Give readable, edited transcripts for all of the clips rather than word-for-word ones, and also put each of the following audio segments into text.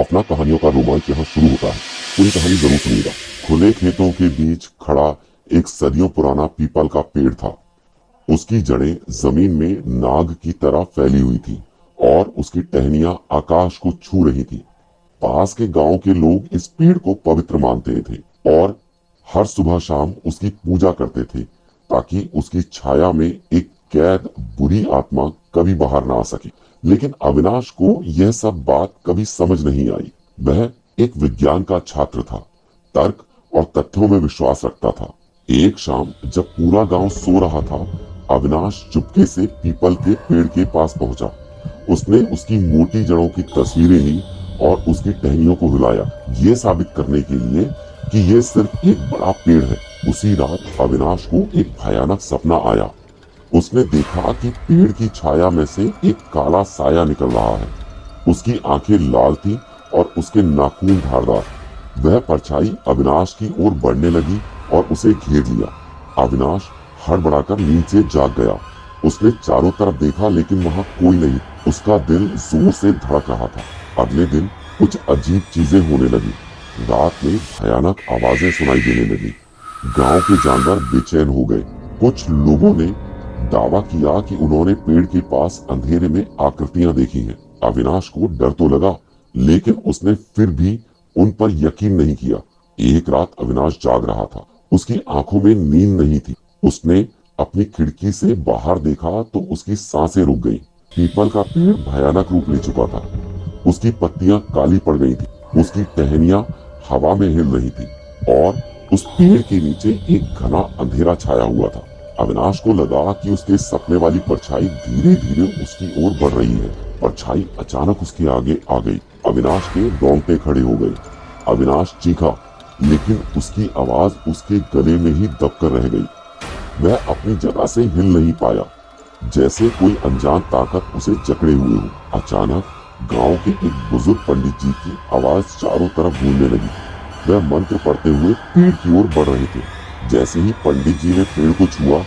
खौफनाक कहानियों का रोमांच यहाँ शुरू होता है। पूरी कहानी जरूर सुनिएगा। खुले खेतों के बीच खड़ा एक सदियों पुराना पीपल का पेड़ था। उसकी जड़ें जमीन में नाग की तरह फैली हुई थी और उसकी टहनियां आकाश को छू रही थी। पास के गांव के लोग इस पेड़ को पवित्र मानते थे और हर सुबह शाम उसकी पूजा करते थे ताकि उसकी छाया में एक कैद बुरी आत्मा कभी बाहर ना आ सके। लेकिन अविनाश को यह सब बात कभी समझ नहीं आई। वह एक विज्ञान का छात्र था, तर्क और तथ्यों में विश्वास रखता था। एक शाम जब पूरा गांव सो रहा था, अविनाश चुपके से पीपल के पेड़ के पास पहुंचा। उसने उसकी मोटी जड़ों की तस्वीरें ली और उसकी टहनियों को हिलाया, ये साबित करने के लिए कि यह सिर्फ एक बड़ा पेड़ है। उसी रात अविनाश को एक भयानक सपना आया। उसने देखा कि पेड़ की छाया में से एक काला साया निकल रहा है। उसकी आंखें लाल थीं और उसके नाखून धारदार। वह परछाई अविनाश की ओर बढ़ने लगी और उसे घेर लिया। अविनाश हड़बड़ाकर नींद से जाग गया। उसने चारों तरफ देखा लेकिन वहां कोई नहीं। उसका दिल जोर से धड़क रहा था। अगले दिन कुछ अजीब चीजें होने लगी। रात में भयानक आवाजें सुनाई देने लगी। गांव के जानवर बेचैन हो गए। कुछ लोगों ने दावा किया कि उन्होंने पेड़ के पास अंधेरे में आकृतियां देखी हैं। अविनाश को डर तो लगा, लेकिन उसने फिर भी उन पर यकीन नहीं किया। एक रात अविनाश जाग रहा था। उसकी आंखों में नींद नहीं थी। उसने अपनी खिड़की से बाहर देखा तो उसकी सांसें रुक गईं। पीपल का पेड़ भयानक रूप ले चुका था। उसकी पत्तियां काली पड़ गई थी। उसकी टहनियां हवा में हिल रही थी और उस पेड़ के नीचे एक घना अंधेरा छाया हुआ था। अविनाश को लगा कि उसके सपने वाली परछाई धीरे धीरे उसकी ओर बढ़ रही है। परछाई अचानक उसके आगे आ गई। अविनाश के रोंगटे खड़े हो गए। अविनाश चीखा, लेकिन उसकी आवाज उसके गले में ही दबकर रह गई। वह अपनी जगह से हिल नहीं पाया, जैसे कोई अनजान ताकत उसे जकड़े हुए हो। अचानक गांव के एक बुजुर्ग पंडित जी की आवाज चारों तरफ गूंजने लगी। वह मंत्र पढ़ते हुए पेड़ की ओर बढ़ रहे थे। जैसे ही पंडित जी ने पेड़ को छुआ,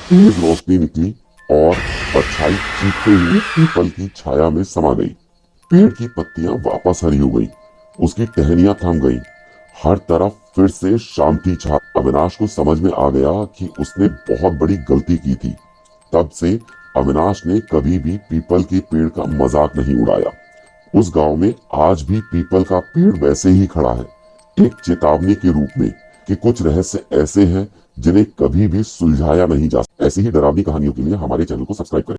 तेज रोशनी निकली और परछाई चीखते हुए पीपल की छाया में समा गई। पेड़ की पत्तियां वापस हरी हो गई। उसकी टहनियां थम गईं। हर तरफ फिर से शांति छा। अविनाश को समझ में आ गया कि उसने बहुत बड़ी गलती की थी। तब से अविनाश ने कभी भी पीपल के पेड़ का मजाक नहीं उड़ाया। उस गांव में आज भी पीपल का पेड़ वैसे ही खड़ा है, एक चेतावनी के रूप में कि कुछ रहस्य ऐसे हैं जिन्हें कभी भी सुलझाया नहीं जा सकता। ऐसी ही डरावनी कहानियों के लिए हमारे चैनल को सब्सक्राइब करें।